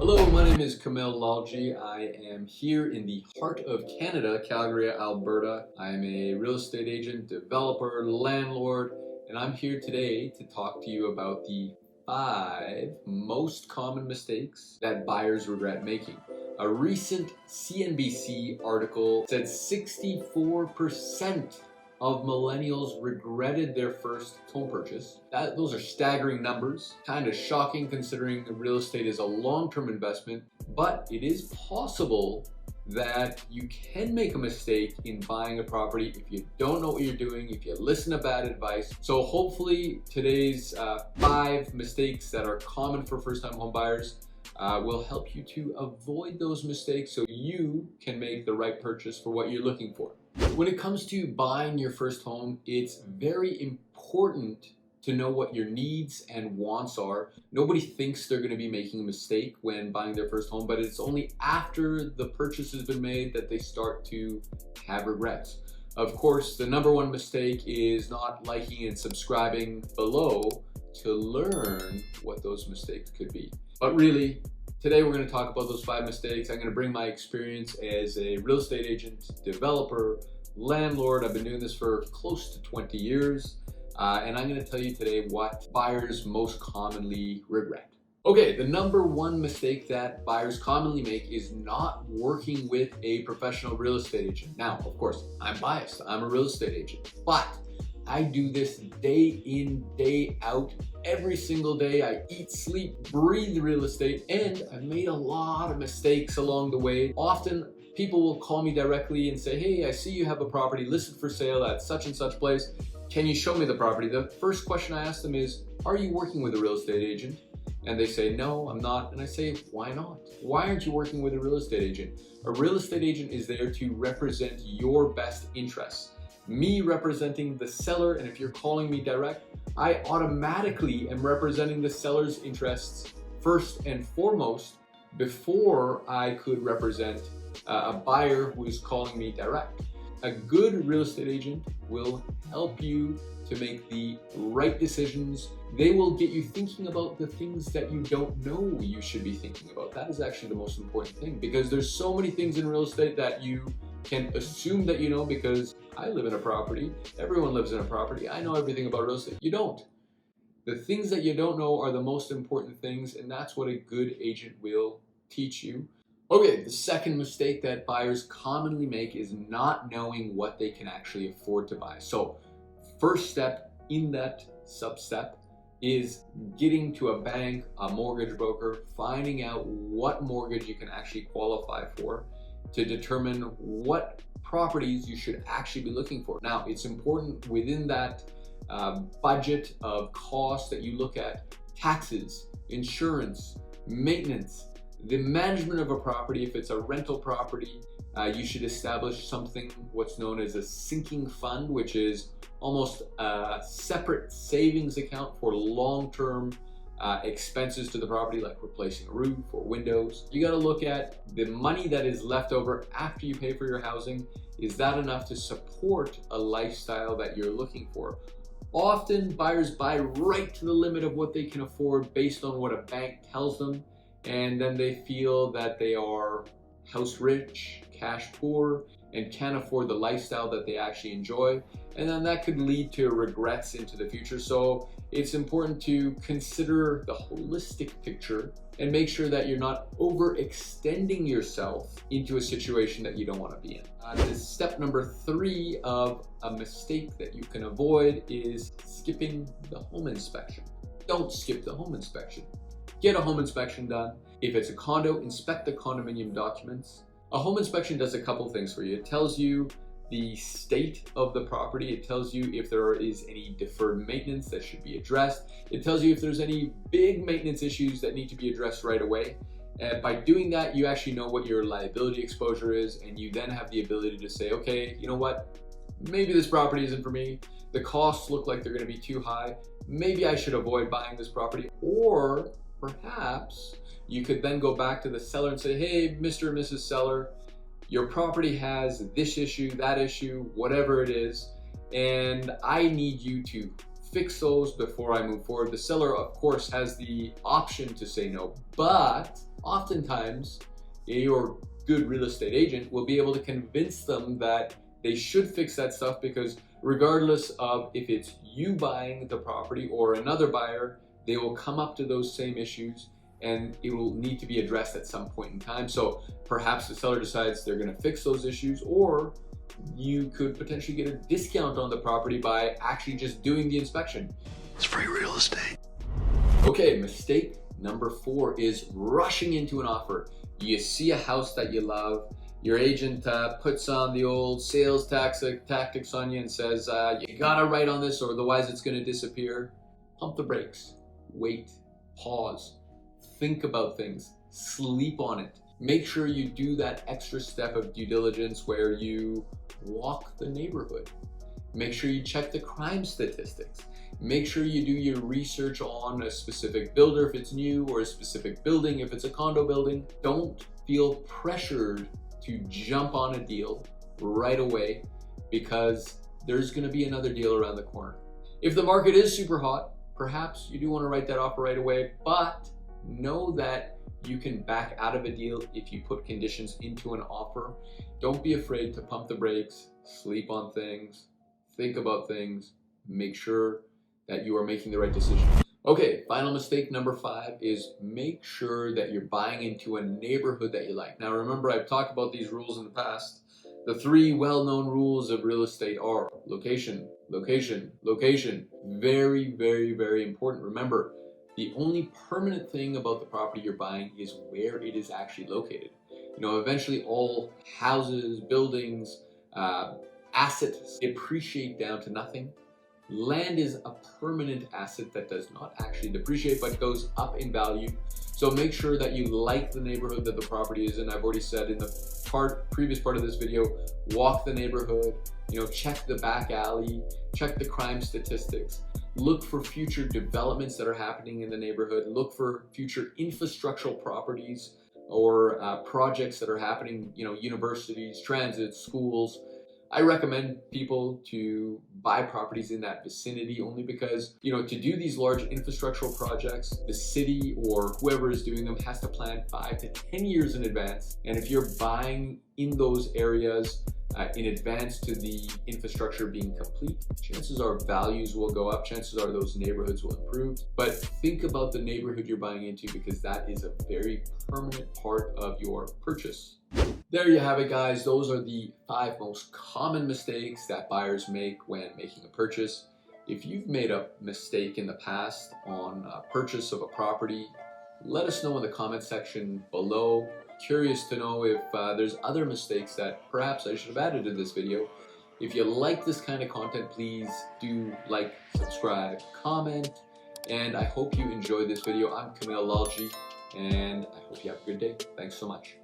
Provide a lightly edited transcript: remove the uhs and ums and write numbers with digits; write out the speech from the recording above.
Hello, my name is Kamil Lalji. I am here in the heart of Canada, Calgary, Alberta. I am a real estate agent, developer, landlord, and I'm here today to talk to you about the 5 most common mistakes that buyers regret making. A recent CNBC article said 64% of millennials regretted their first home purchase. Those are staggering numbers, kind of shocking considering real estate is a long-term investment, but it is possible that you can make a mistake in buying a property if you don't know what you're doing, if you listen to bad advice. So hopefully today's 5 mistakes that are common for first-time home buyers will help you to avoid those mistakes so you can make the right purchase for what you're looking for. When it comes to buying your first home, it's very important to know what your needs and wants are. Nobody thinks they're going to be making a mistake when buying their first home, but it's only after the purchase has been made that they start to have regrets. Of course, the #1 mistake is not liking and subscribing below to learn what those mistakes could be. But really, today we're going to talk about those 5 mistakes. I'm going to bring my experience as a real estate agent, developer, landlord. I've been doing this for close to 20 years. And I'm going to tell you today what buyers most commonly regret. Okay, the #1 mistake that buyers commonly make is not working with a professional real estate agent. Now, of course, I'm biased. I'm a real estate agent, but I do this day in, day out, every single day. I eat, sleep, breathe real estate, and I've made a lot of mistakes along the way. Often people will call me directly and say, hey, I see you have a property listed for sale at such and such place. Can you show me the property? The first question I ask them is, are you working with a real estate agent? And they say, no, I'm not. And I say, why not? Why aren't you working with a real estate agent? A real estate agent is there to represent your best interests. Me representing the seller, and if you're calling me direct, I automatically am representing the seller's interests first and foremost before I could represent a buyer who is calling me direct. A good real estate agent will help you to make the right decisions. They will get you thinking about the things that you don't know you should be thinking about. That is actually the most important thing, because there's so many things in real estate that you can assume that you know, because I live in a property, everyone lives in a property, I know everything about real estate. You don't. The things that you don't know are the most important things, and that's what a good agent will teach you. Okay, the second mistake that buyers commonly make is not knowing what they can actually afford to buy. So first step in that sub-step is getting to a bank, a mortgage broker, finding out what mortgage you can actually qualify for to determine what properties you should actually be looking for. Now, it's important within that budget of cost that you look at taxes, insurance, maintenance, the management of a property. If it's a rental property, you should establish something, what's known as a sinking fund, which is almost a separate savings account for long-term expenses to the property, like replacing a roof or windows. You got to look at the money that is left over after you pay for your housing. Is that enough to support a lifestyle that you're looking for? Often buyers buy right to the limit of what they can afford based on what a bank tells them, and then they feel that they are house rich, cash poor, and can't afford the lifestyle that they actually enjoy. And then that could lead to regrets into the future. So it's important to consider the holistic picture and make sure that you're not overextending yourself into a situation that you don't want to be in. This step #3 of a mistake that you can avoid is skipping the home inspection. Don't skip the home inspection. Get a home inspection done. If it's a condo, inspect the condominium documents. A home inspection does a couple things for you. It tells you the state of the property. It tells you if there is any deferred maintenance that should be addressed. It tells you if there's any big maintenance issues that need to be addressed right away. By doing that, you actually know what your liability exposure is, and you then have the ability to say, okay, you know what? Maybe this property isn't for me. The costs look like they're going to be too high. Maybe I should avoid buying this property. Or perhaps you could then go back to the seller and say, hey, Mr. and Mrs. Seller, your property has this issue, that issue, whatever it is, and I need you to fix those before I move forward. The seller, of course, has the option to say no, but oftentimes your good real estate agent will be able to convince them that they should fix that stuff, because regardless of if it's you buying the property or another buyer, they will come up to those same issues and it will need to be addressed at some point in time. So perhaps the seller decides they're going to fix those issues, or you could potentially get a discount on the property by actually just doing the inspection. It's free real estate. Okay, mistake number 4 is rushing into an offer. You see a house that you love, your agent puts on the old sales tactics on you and says, you gotta write on this or otherwise it's gonna disappear. Pump the brakes, wait, pause, think about things, sleep on it. Make sure you do that extra step of due diligence where you walk the neighborhood. Make sure you check the crime statistics. Make sure you do your research on a specific builder if it's new, or a specific building if it's a condo building. Don't feel pressured to jump on a deal right away, because there's going to be another deal around the corner. If the market is super hot, perhaps you do want to write that offer right away, but know that you can back out of a deal if you put conditions into an offer. Don't be afraid to pump the brakes, sleep on things, think about things, make sure that you are making the right decision. Okay, final mistake number 5 is make sure that you're buying into a neighborhood that you like. Now remember, I've talked about these rules in the past. The 3 well-known rules of real estate are location, location, location. Very, very, very important. Remember, the only permanent thing about the property you're buying is where it is actually located. You know, eventually all houses, buildings, assets depreciate down to nothing. Land is a permanent asset that does not actually depreciate but goes up in value. So make sure that you like the neighborhood that the property is in. I've already said in the previous part of this video, walk the neighborhood, you know, check the back alley, check the crime statistics, look for future developments that are happening in the neighborhood, look for future infrastructural properties or projects that are happening, you know, universities, transit, schools. I recommend people to buy properties in that vicinity only because, you know, to do these large infrastructural projects, the city or whoever is doing them has to plan 5 to 10 years in advance. And if you're buying in those areas in advance to the infrastructure being complete, chances are values will go up, chances are those neighborhoods will improve. But think about the neighborhood you're buying into, because that is a very permanent part of your purchase. There you have it, guys. Those are the 5 most common mistakes that buyers make when making a purchase. If you've made a mistake in the past on a purchase of a property, let us know in the comment section below. Curious to know if there's other mistakes that perhaps I should have added to this video. If you like this kind of content, please do like, subscribe, comment, and I hope you enjoyed this video. I'm Kamil Lalji, and I hope you have a good day. Thanks so much.